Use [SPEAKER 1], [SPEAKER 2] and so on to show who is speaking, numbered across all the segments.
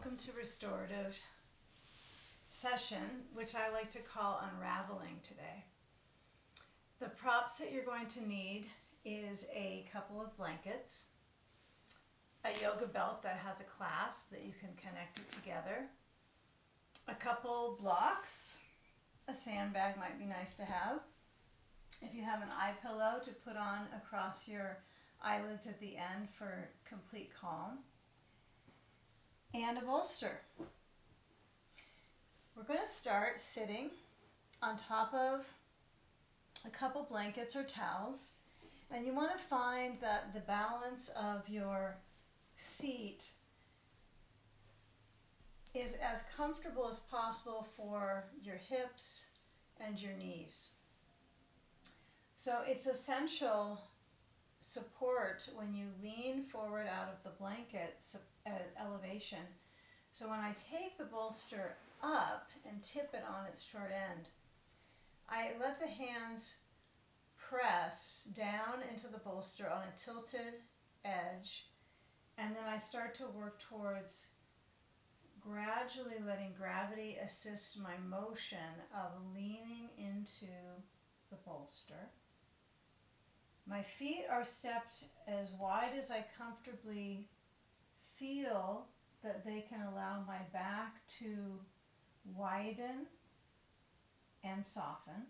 [SPEAKER 1] welcome to restorative session, which I like to call unraveling today. The props that you're going to need is a couple of blankets, a yoga belt that has a clasp that you can connect it together, a couple blocks, a sandbag might be nice to have. If you have an eye pillow to put on across your eyelids at the end for complete calm, and a bolster. We're going to start sitting on top of a couple blankets or towels, and you want to find that the balance of your seat is as comfortable as possible for your hips and your knees. So it's essential support when you lean forward out of the blanket elevation. So when I take the bolster up and tip it on its short end, I let the hands press down into the bolster on a tilted edge, and then I start to work towards gradually letting gravity assist my motion of leaning into the bolster. My feet are stepped as wide as I comfortably feel that they can allow my back to widen and soften.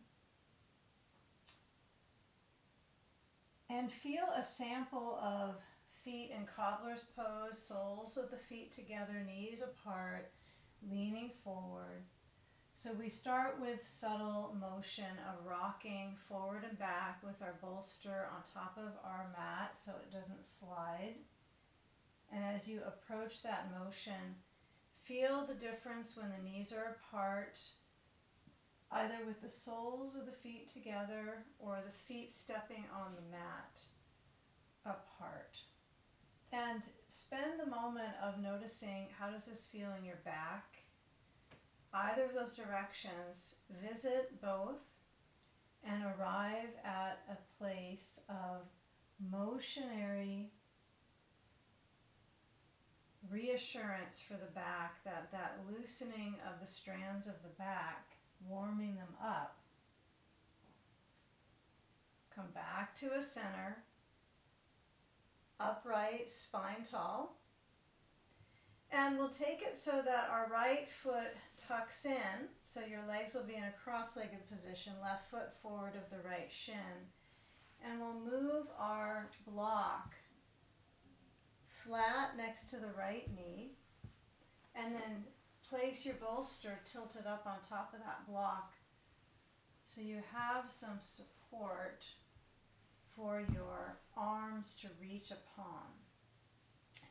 [SPEAKER 1] And feel a sample of feet in cobbler's pose, soles of the feet together, knees apart, leaning forward. So we start with subtle motion of rocking forward and back with our bolster on top of our mat so it doesn't slide. And as you approach that motion, feel the difference when the knees are apart, either with the soles of the feet together or the feet stepping on the mat apart. And spend the moment of noticing, how does this feel in your back? Either of those directions, visit both and arrive at a place of motionary reassurance for the back, that loosening of the strands of the back, warming them up. Come back to a center, upright, spine tall. And we'll take it so that our right foot tucks in, so your legs will be in a cross-legged position, left foot forward of the right shin. And we'll move our block flat next to the right knee, and then place your bolster tilted up on top of that block so you have some support for your arms to reach upon.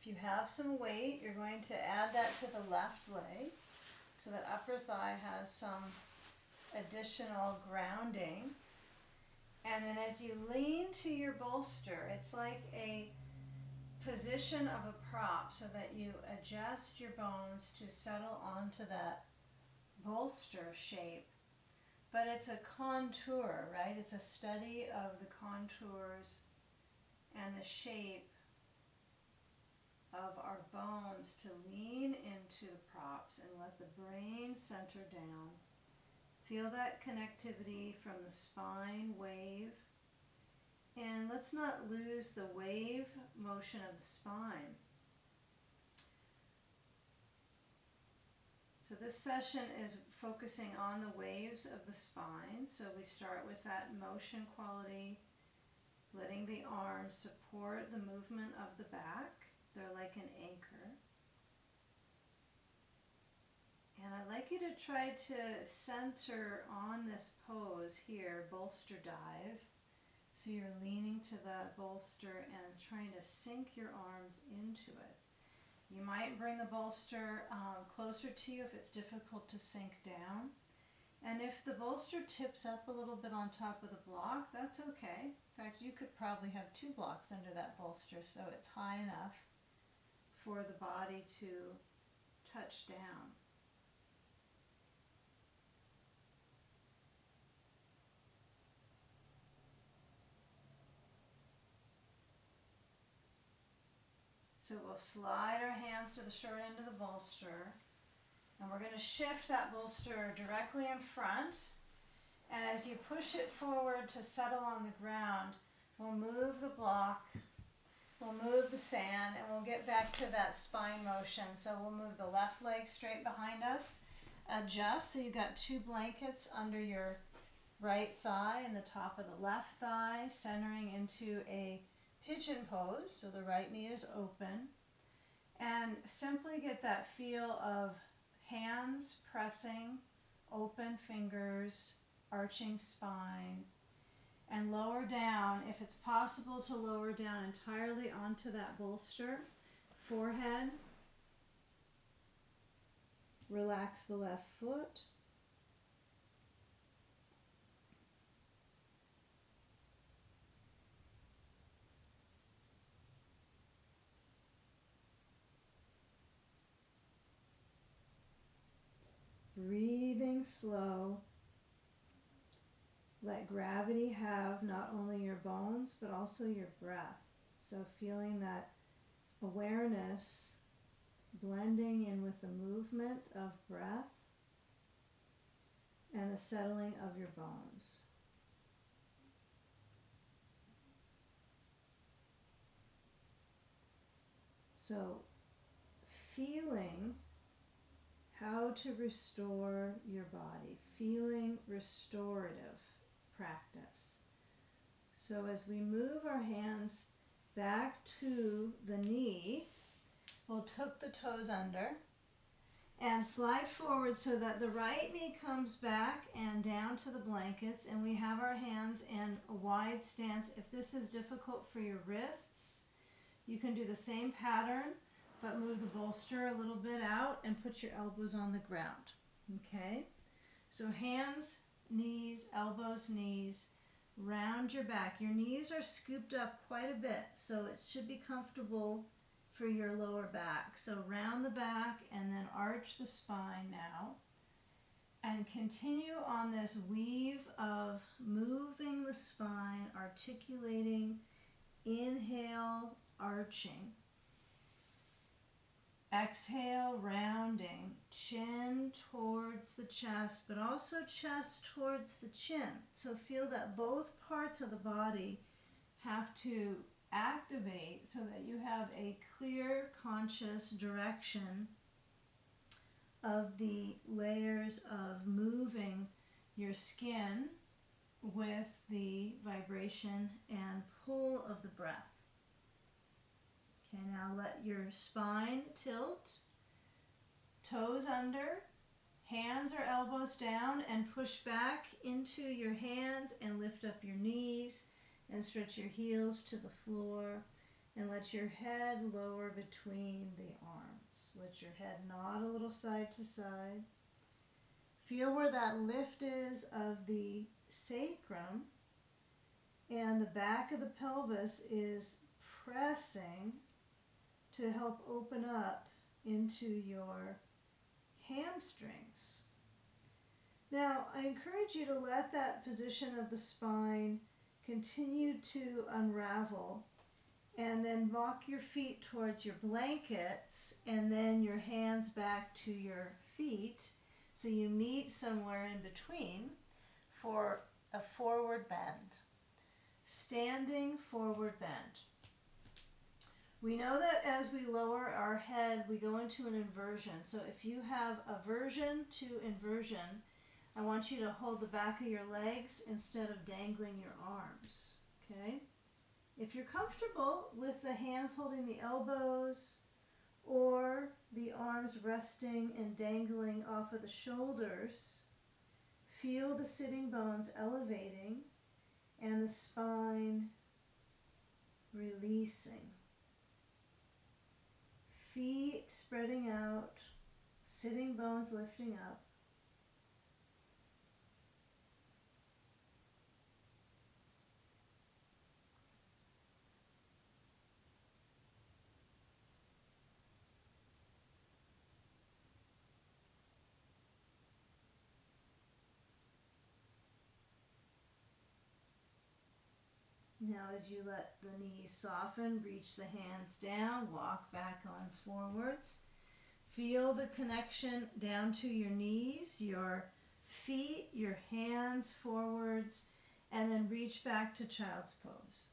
[SPEAKER 1] If you have some weight, you're going to add that to the left leg so that upper thigh has some additional grounding. And then as you lean to your bolster, it's like a position of a prop so that you adjust your bones to settle onto that bolster shape. But it's a contour, right? It's a study of the contours and the shape of our bones to lean into the props and let the brain center down. Feel that connectivity from the spine wave. And let's not lose the wave motion of the spine. So this session is focusing on the waves of the spine. So we start with that motion quality, letting the arms support the movement of the back. They're like an anchor. And I'd like you to try to center on this pose here, bolster dive. So you're leaning to the bolster and trying to sink your arms into it. You might bring the bolster closer to you if it's difficult to sink down. And if the bolster tips up a little bit on top of the block, that's okay. In fact, you could probably have 2 blocks under that bolster, so it's high enough for the body to touch down. So we'll slide our hands to the short end of the bolster, and we're going to shift that bolster directly in front. And as you push it forward to settle on the ground, we'll move the block, we'll move the sand, and we'll get back to that spine motion. So we'll move the left leg straight behind us, adjust, so you've got 2 blankets under your right thigh and the top of the left thigh, centering into a pigeon pose, so the right knee is open. And simply get that feel of hands pressing, open fingers, arching spine, and lower down, if it's possible to lower down entirely onto that bolster, forehead, relax the left foot, breathing slow. Let gravity have not only your bones, but also your breath. So feeling that awareness blending in with the movement of breath and the settling of your bones. So feeling how to restore your body, feeling restorative practice. So as we move our hands back to the knee, we'll tuck the toes under and slide forward so that the right knee comes back and down to the blankets, and we have our hands in a wide stance. If this is difficult for your wrists, you can do the same pattern, but move the bolster a little bit out and put your elbows on the ground. Okay? So hands, knees, elbows, knees, round your back. Your knees are scooped up quite a bit, so it should be comfortable for your lower back. So round the back and then arch the spine now. And continue on this weave of moving the spine, articulating, inhale, arching. Exhale, rounding, chin towards the chest, but also chest towards the chin. So feel that both parts of the body have to activate so that you have a clear, conscious direction of the layers of moving your skin with the vibration and pull of the breath. Okay, now let your spine tilt, toes under, hands or elbows down, and push back into your hands and lift up your knees and stretch your heels to the floor, and let your head lower between the arms. Let your head nod a little side to side. Feel where that lift is of the sacrum, and the back of the pelvis is pressing to help open up into your hamstrings. Now, I encourage you to let that position of the spine continue to unravel, and then walk your feet towards your blankets and then your hands back to your feet so you meet somewhere in between for a forward bend. Standing forward bend. We know that as we lower our head, we go into an inversion. So if you have aversion to inversion, I want you to hold the back of your legs instead of dangling your arms. Okay? If you're comfortable with the hands holding the elbows or the arms resting and dangling off of the shoulders, feel the sitting bones elevating and the spine releasing. Feet spreading out, sitting bones lifting up. Now as you let the knees soften, reach the hands down, walk back on forwards. Feel the connection down to your knees, your feet, your hands forwards, and then reach back to child's pose.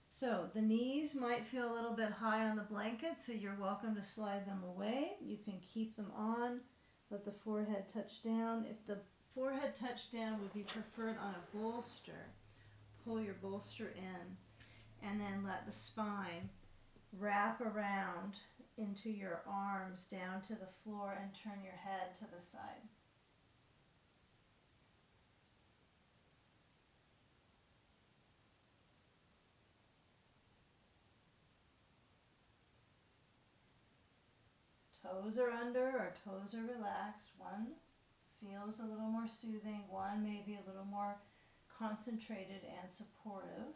[SPEAKER 1] So the knees might feel a little bit high on the blanket, so you're welcome to slide them away. You can keep them on, let the forehead touch down. If the forehead touch down would be preferred on a bolster, pull your bolster in, and then let the spine wrap around into your arms down to the floor and turn your head to the side. Toes are under or toes are relaxed. One feels a little more soothing, one may be a little more concentrated and supportive.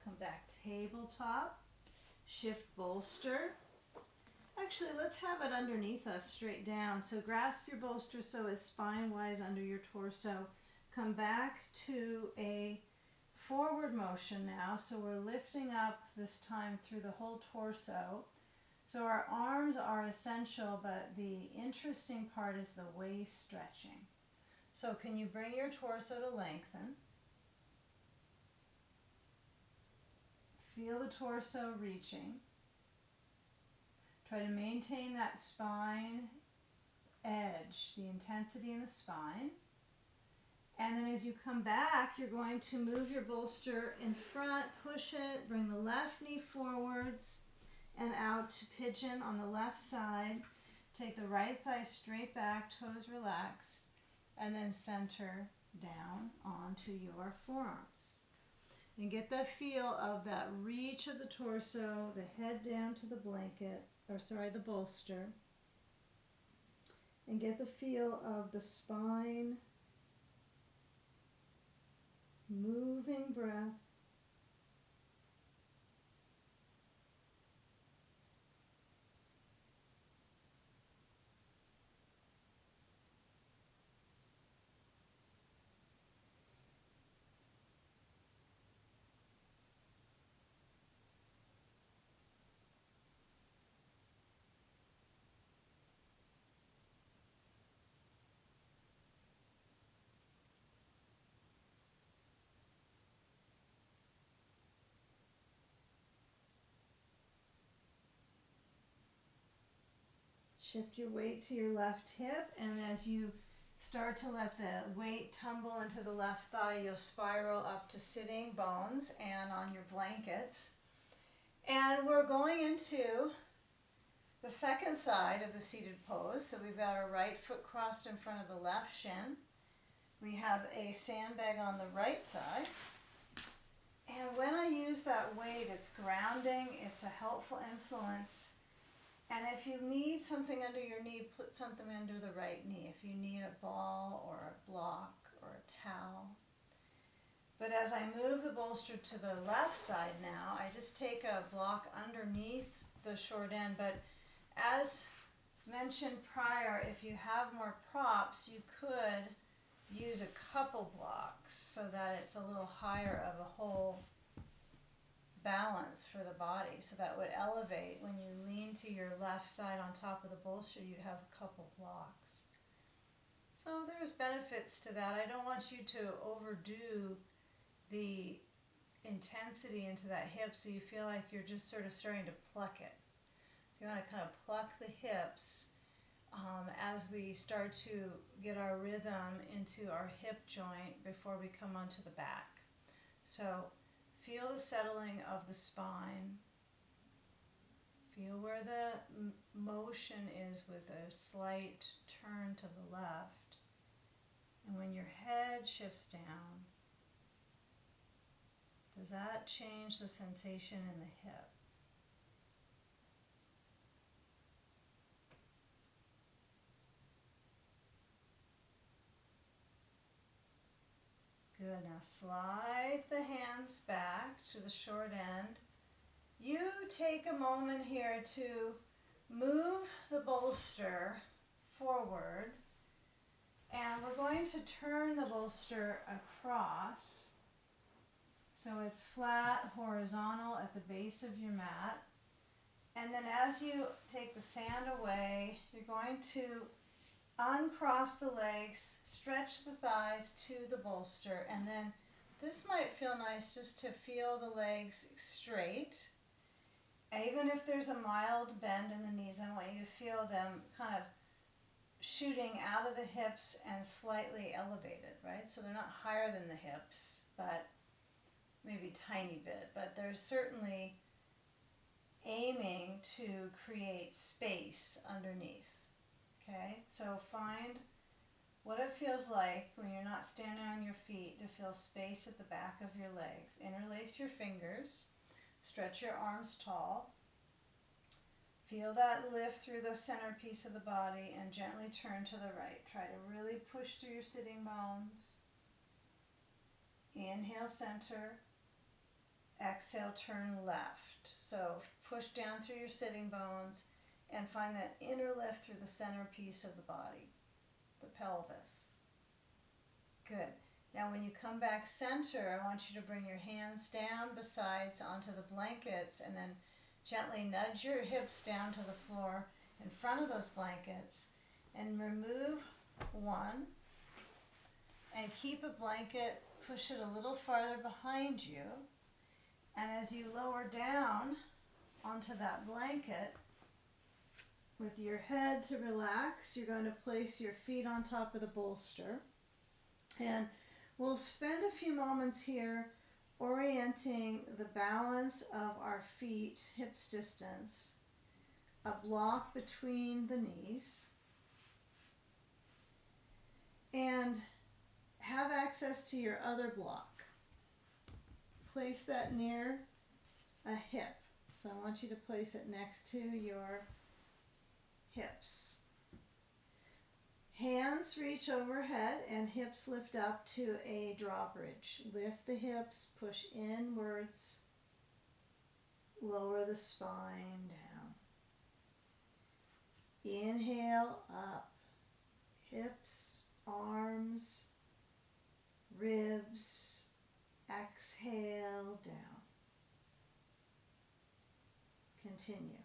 [SPEAKER 1] Come back tabletop, shift bolster. Actually, let's have it underneath us, straight down. So grasp your bolster so it's spine-wise under your torso. Come back to a forward motion now, so we're lifting up this time through the whole torso. So our arms are essential, but the interesting part is the waist stretching. So can you bring your torso to lengthen? Feel the torso reaching. Try to maintain that spine edge, the intensity in the spine. And then as you come back, you're going to move your bolster in front, push it, bring the left knee forwards and out to pigeon on the left side. Take the right thigh straight back, toes relaxed, and then center down onto your forearms. And get the feel of that reach of the torso, the head down to the blanket, the bolster. And get the feel of the spine, moving breath. Shift your weight to your left hip, and as you start to let the weight tumble into the left thigh, you'll spiral up to sitting bones and on your blankets. And we're going into the second side of the seated pose. So we've got our right foot crossed in front of the left shin. We have a sandbag on the right thigh. And when I use that weight, it's grounding, it's a helpful influence. And if you need something under your knee, put something under the right knee. If you need a ball or a block or a towel. But as I move the bolster to the left side now, I just take a block underneath the short end. But as mentioned prior, if you have more props, you could use a couple blocks so that it's a little higher of a whole balance for the body, so that would elevate when you lean to your left side on top of the bolster. You'd have a couple blocks. So there's benefits to that. I don't want you to overdo the intensity into that hip so you feel like you're just sort of starting to pluck it. You want to kind of pluck the hips as we start to get our rhythm into our hip joint before we come onto the back. So feel the settling of the spine. Feel where the motion is with a slight turn to the left. And when your head shifts down, does that change the sensation in the hip? Good. Now slide the hands back to the short end. You take a moment here to move the bolster forward And we're going to turn the bolster across so it's flat, horizontal at the base of your mat. And then as you take the sand away, you're going to uncross the legs, stretch the thighs to the bolster, and then this might feel nice just to feel the legs straight. Even if there's a mild bend in the knees, I want you to feel them kind of shooting out of the hips and slightly elevated, right? So they're not higher than the hips, but maybe a tiny bit, but they're certainly aiming to create space underneath. Okay, so find what it feels like when you're not standing on your feet to feel space at the back of your legs. Interlace your fingers, stretch your arms tall. Feel that lift through the centerpiece of the body and gently turn to the right. Try to really push through your sitting bones. Inhale, center. Exhale, turn left. So push down through your sitting bones and find that inner lift through the centerpiece of the body, the pelvis. Good. Now when you come back center, I want you to bring your hands down besides onto the blankets and then gently nudge your hips down to the floor in front of those blankets and remove one and keep a blanket, push it a little farther behind you. And as you lower down onto that blanket, with your head to relax, you're going to place your feet on top of the bolster. And we'll spend a few moments here orienting the balance of our feet, hips distance, a block between the knees, and have access to your other block. Place that near a hip. So I want you to place it next to your hips. Hands reach overhead and hips lift up to a drawbridge. Lift the hips, push inwards, lower the spine down. Inhale up, hips, arms, ribs. Exhale down. Continue.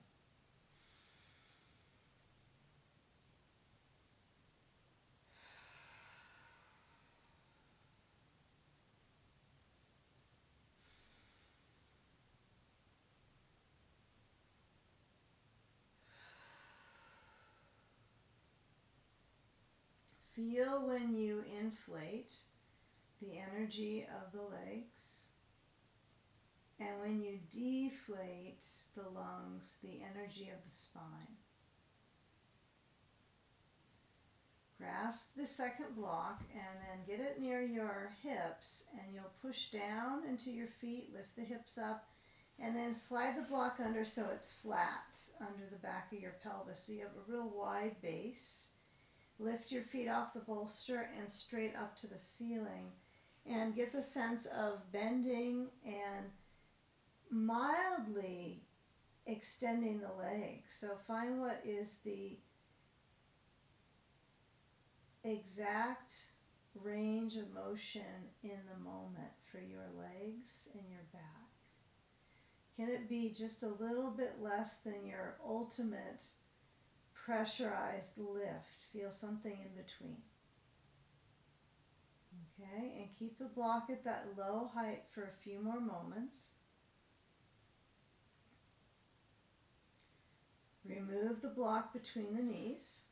[SPEAKER 1] Feel when you inflate the energy of the legs, and when you deflate the lungs, the energy of the spine. Grasp the second block and then get it near your hips, and you'll push down into your feet, lift the hips up, and then slide the block under so it's flat under the back of your pelvis so you have a real wide base. Lift your feet off the bolster and straight up to the ceiling, and get the sense of bending and mildly extending the legs. So find what is the exact range of motion in the moment for your legs and your back. Can it be just a little bit less than your ultimate pressurized lift? Feel something in between. Okay, and keep the block at that low height for a few more moments. Remove the block between the knees.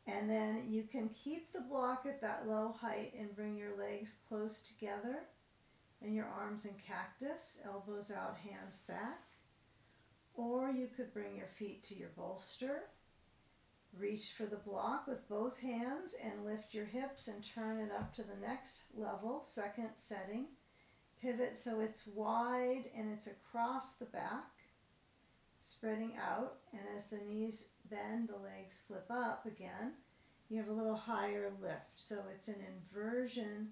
[SPEAKER 1] And then you can keep the block at that low height and bring your legs close together and your arms in cactus, elbows out, hands back. Or you could bring your feet to your bolster. Reach for the block with both hands and lift your hips and turn it up to the next level, second setting. Pivot so it's wide and it's across the back, spreading out. And as the knees bend, the legs flip up again. You have a little higher lift. So it's an inversion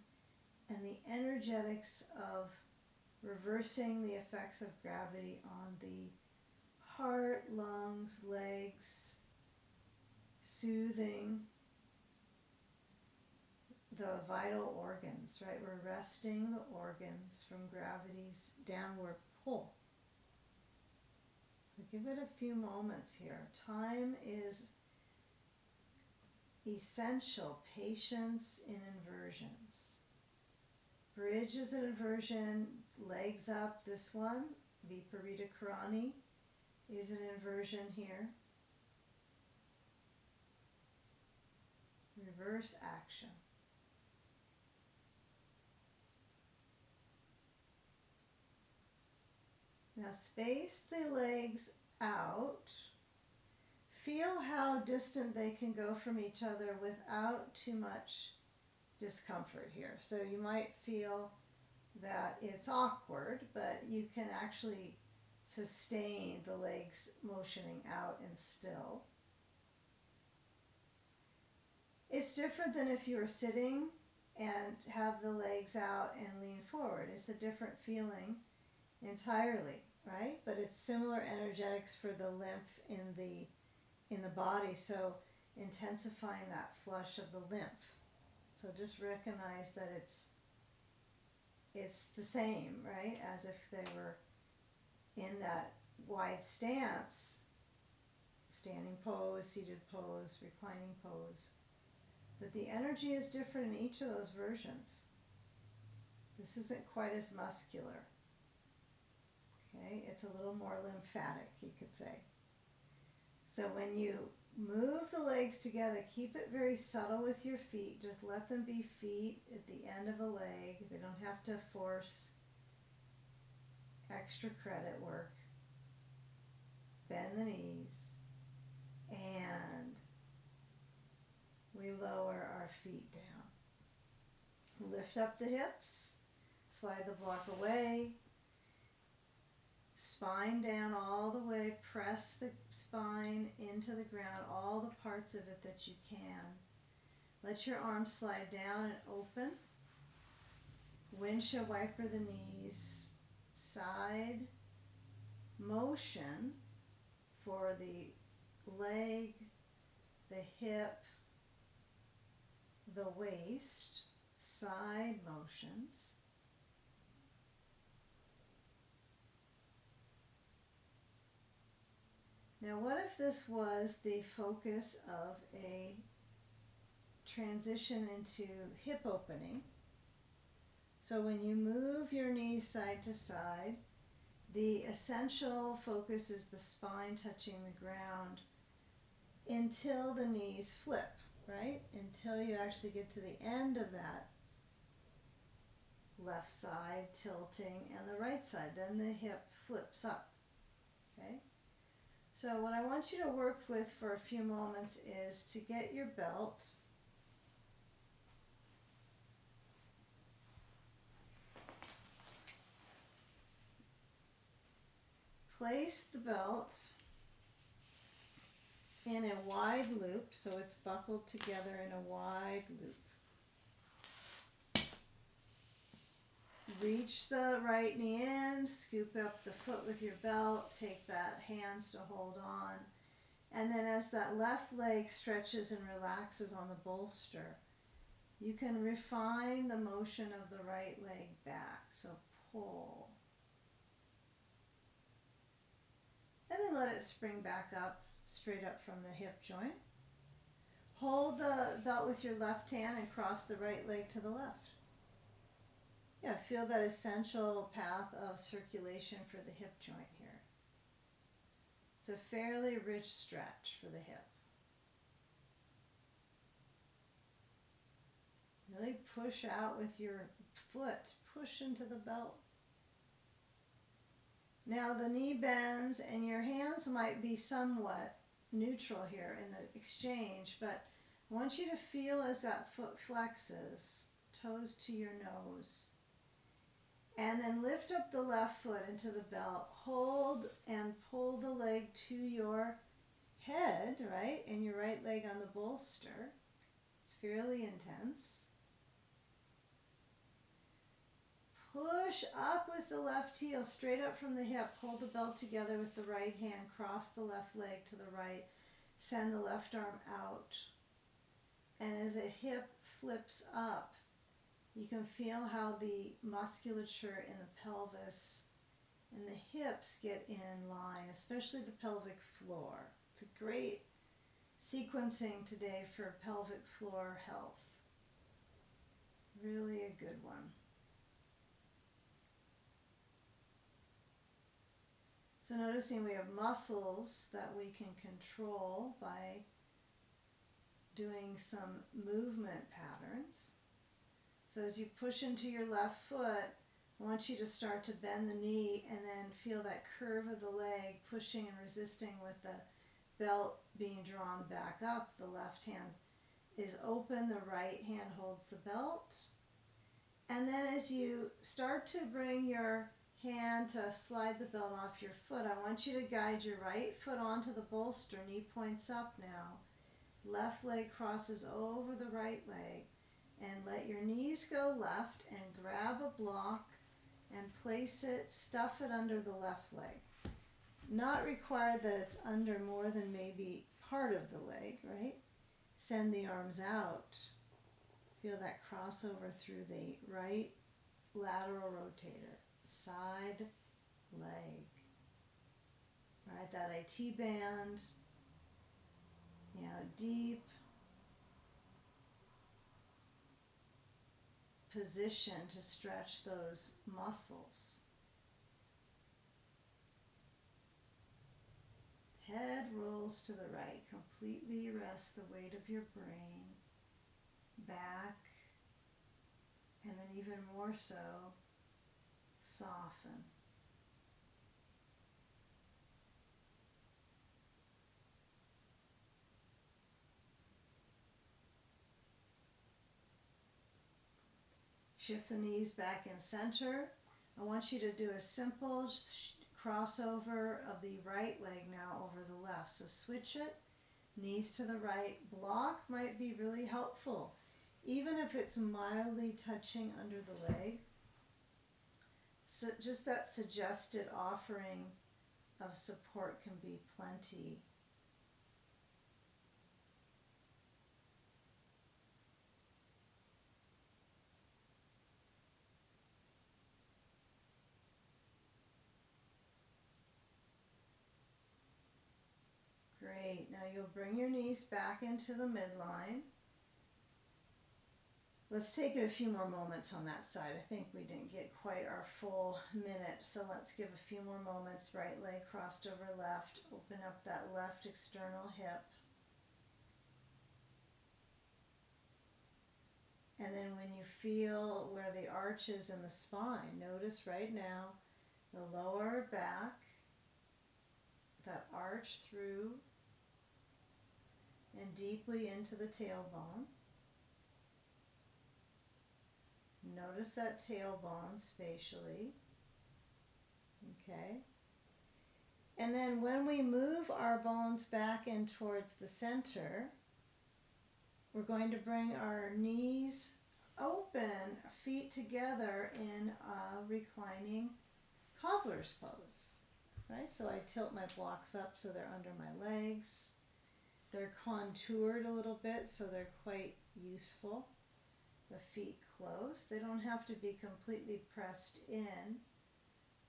[SPEAKER 1] and the energetics of reversing the effects of gravity on the heart, lungs, legs, soothing vital organs, right? We're resting the organs from gravity's downward pull. Give it a few moments here. Time is essential. Patience in inversions. Bridge is an inversion. Legs up, this one, Viparita Karani, is an inversion here. Reverse action. Now space the legs out. Feel how distant they can go from each other without too much discomfort here. So you might feel that it's awkward, but you can actually sustain the legs motioning out and still. It's different than if you were sitting and have the legs out and lean forward. It's a different feeling entirely, right? But it's similar energetics for the lymph in the body, so intensifying that flush of the lymph. So just recognize that it's the same, right? As if they were in that wide stance, standing pose, seated pose, reclining pose. But the energy is different in each of those versions. This isn't quite as muscular. Okay, it's a little more lymphatic, you could say. So when you move the legs together, keep it very subtle with your feet. Just let them be feet at the end of a leg. They don't have to force extra credit work. Bend the knees. And we lower our feet down. Lift up the hips. Slide the block away. Spine down all the way. Press the spine into the ground, all the parts of it that you can. Let your arms slide down and open. Windshield wiper the knees. Side motion for the leg, the hip, the waist. Side motions. Now, what if this was the focus of a transition into hip opening? So when you move your knees side to side, the essential focus is the spine touching the ground until the knees flip, right? Until you actually get to the end of that left side tilting and the right side. Then the hip flips up, okay? So what I want you to work with for a few moments is to get your belt. Place the belt in a wide loop, so it's buckled together in a wide loop. Reach the right knee in, scoop up the foot with your belt, take that hands to hold on. And then as that left leg stretches and relaxes on the bolster, you can refine the motion of the right leg back. So pull. And then let it spring back up, straight up from the hip joint. Hold the belt with your left hand and cross the right leg to the left. Yeah, feel that essential path of circulation for the hip joint here. It's a fairly rich stretch for the hip. Really push out with your foot, push into the belt. Now the knee bends and your hands might be somewhat neutral here in the exchange, but I want you to feel as that foot flexes, toes to your nose. And then lift up the left foot into the belt. Hold and pull the leg to your head, right? And your right leg on the bolster. It's fairly intense. Push up with the left heel straight up from the hip. Hold the belt together with the right hand. Cross the left leg to the right. Send the left arm out. And as the hip flips up, You can feel how the musculature in the pelvis and the hips get in line, especially the pelvic floor. It's a great sequencing today for pelvic floor health. Really a good one. So noticing we have muscles that we can control by doing some movement patterns. So as you push into your left foot, I want you to start to bend the knee and then feel that curve of the leg pushing and resisting with the belt being drawn back up. The left hand is open, the right hand holds the belt. And then as you start to bring your hand to slide the belt off your foot, I want you to guide your right foot onto the bolster, knee points up now. Left leg crosses over the right leg, and let your knees go left and grab a block and place it, stuff it under the left leg. Not required that it's under more than maybe part of the leg, right? Send the arms out. Feel that crossover through the right lateral rotator, side leg. Right, that IT band, deep position to stretch those muscles. Head rolls to the right. Completely rest the weight of your brain back, and then even more so, soften. Shift the knees back in center. I want you to do a simple crossover of the right leg now over the left. So switch it, knees to the right. Block might be really helpful, even if it's mildly touching under the leg. So just that suggested offering of support can be plenty. Great. Now you'll bring your knees back into the midline. Let's take it a few more moments on that side. I think we didn't get quite our full minute, so let's give a few more moments. Right leg crossed over left. Open up that left external hip. And then when you feel where the arch is in the spine, notice right now the lower back, that arch through and deeply into the tailbone. Notice that tailbone spatially. Okay. And then when we move our bones back in towards the center, we're going to bring our knees open, feet together in a reclining cobbler's pose. Right? So I tilt my blocks up so they're under my legs. They're contoured a little bit so they're quite useful. The feet close. They don't have to be completely pressed in,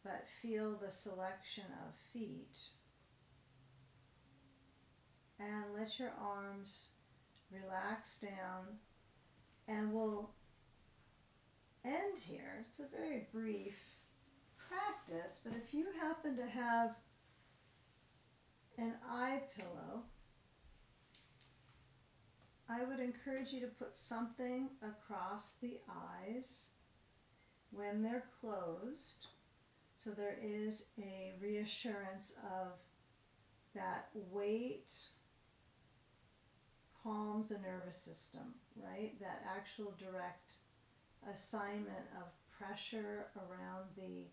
[SPEAKER 1] but feel the selection of feet. And let your arms relax down, and we'll end here. It's a very brief practice, but if you happen to have an eye pillow, I would encourage you to put something across the eyes when they're closed, so there is a reassurance of that weight calms the nervous system, right? That actual direct assignment of pressure around the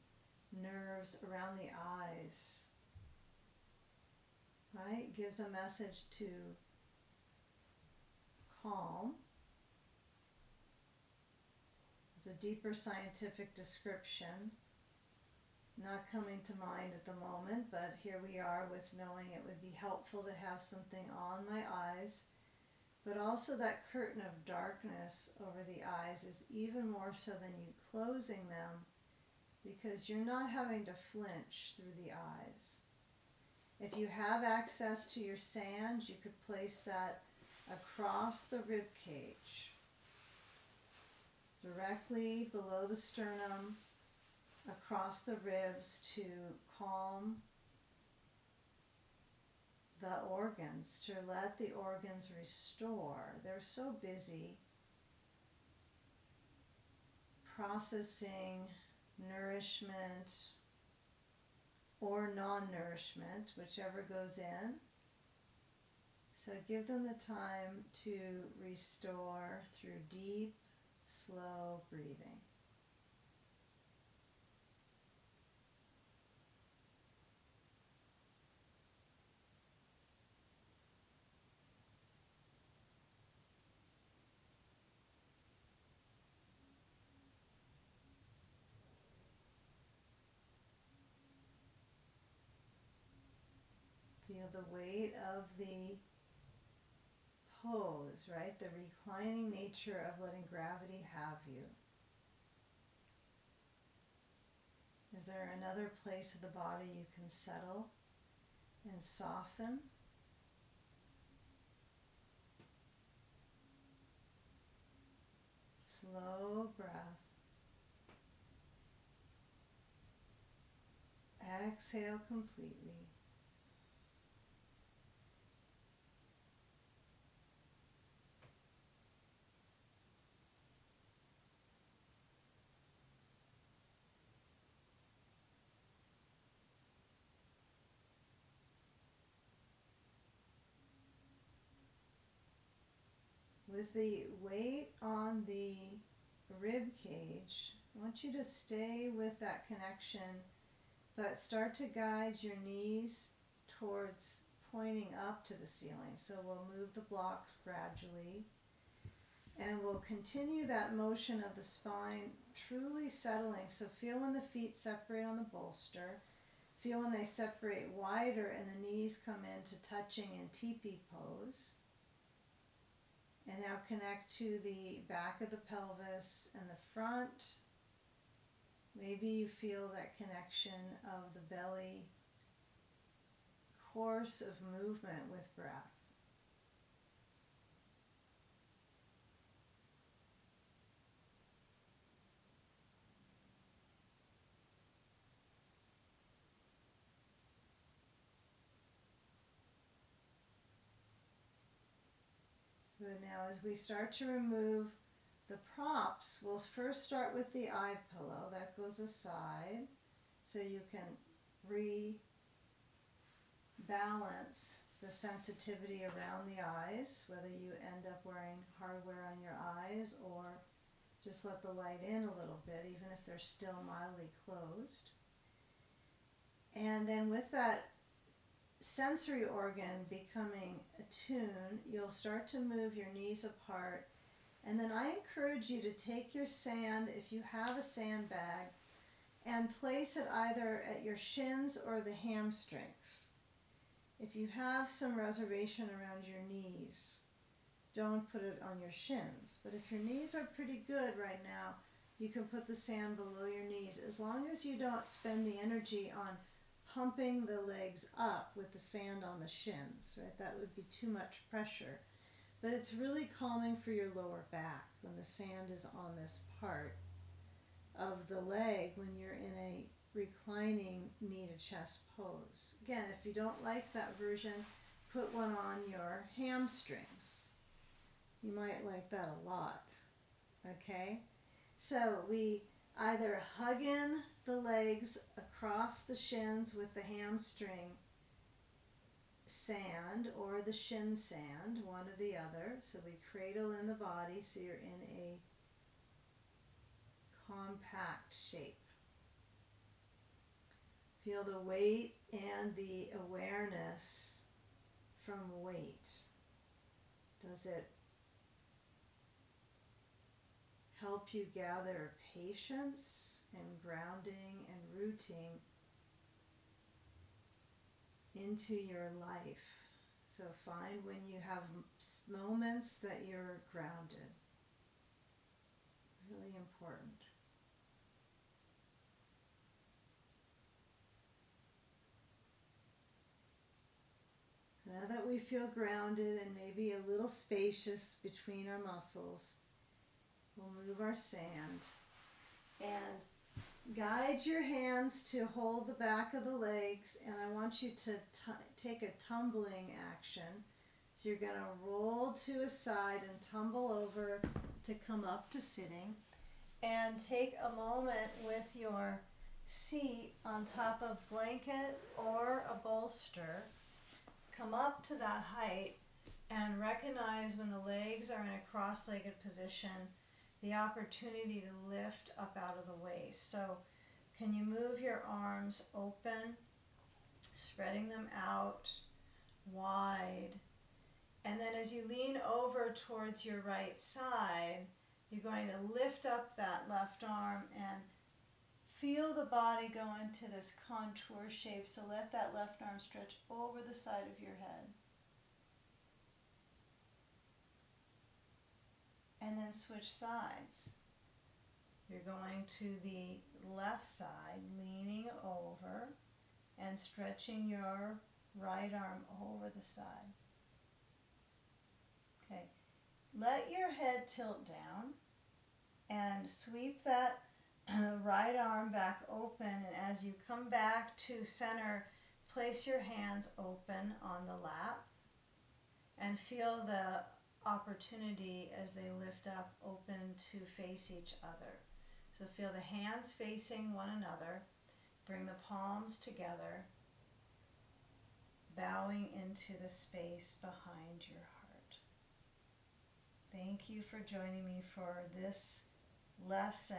[SPEAKER 1] nerves, around the eyes, right? Gives a message to calm. There's a deeper scientific description, not coming to mind at the moment, but here we are with knowing it would be helpful to have something on my eyes But also that curtain of darkness over the eyes is even more so than you closing them, because you're not having to flinch through the eyes. If you have access to your sand, you could place that across the rib cage, directly below the sternum, across the ribs, to calm the organs, to let the organs restore. They're so busy processing nourishment or non-nourishment, whichever goes in. So give them the time to restore through deep, slow breathing. Feel the weight of the pose, right? The reclining nature of letting gravity have you. Is there another place of the body you can settle and soften? Slow breath. Exhale completely. With the weight on the rib cage, I want you to stay with that connection, but start to guide your knees towards pointing up to the ceiling. So we'll move the blocks gradually, and we'll continue that motion of the spine truly settling. So feel when the feet separate on the bolster. Feel when they separate wider and the knees come into touching in teepee pose. And now connect to the back of the pelvis and the front. Maybe you feel that connection of the belly, course of movement with breath. Good. Now as we start to remove the props, we'll first start with the eye pillow. That goes aside so you can rebalance the sensitivity around the eyes, whether you end up wearing hardware on your eyes or just let the light in a little bit, even if they're still mildly closed. And then with that sensory organ becoming attuned, you'll start to move your knees apart. And then I encourage you to take your sand, if you have a sandbag, and place it either at your shins or the hamstrings. If you have some reservation around your knees, don't put it on your shins. But if your knees are pretty good right now, you can put the sand below your knees, as long as you don't spend the energy on pumping the legs up with the sand on the shins, right? That would be too much pressure. But it's really calming for your lower back when the sand is on this part of the leg when you're in a reclining knee to chest pose. Again, if you don't like that version, put one on your hamstrings. You might like that a lot, okay? So we either hug in the legs across the shins with the hamstring sand or the shin sand, one or the other. So we cradle in the body so you're in a compact shape. Feel the weight and the awareness from weight. Does it help you gather patience and grounding and rooting into your life? So find when you have moments that you're grounded. Really important. So now that we feel grounded and maybe a little spacious between our muscles, we'll move our sand and guide your hands to hold the back of the legs, and I want you to take a tumbling action. So you're going to roll to a side and tumble over to come up to sitting, and take a moment with your seat on top of blanket or a bolster. Come up to that height and recognize when the legs are in a cross-legged position, the opportunity to lift up out of the waist. So can you move your arms open, spreading them out wide, and then as you lean over towards your right side, you're going to lift up that left arm and feel the body go into this contour shape. So let that left arm stretch over the side of your head. And then switch sides. You're going to the left side, leaning over and stretching your right arm over the side. Okay, let your head tilt down and sweep that right arm back open, and as you come back to center, place your hands open on the lap and feel the opportunity as they lift up, open to face each other. So feel the hands facing one another, bring the palms together, bowing into the space behind your heart. Thank you for joining me for this lesson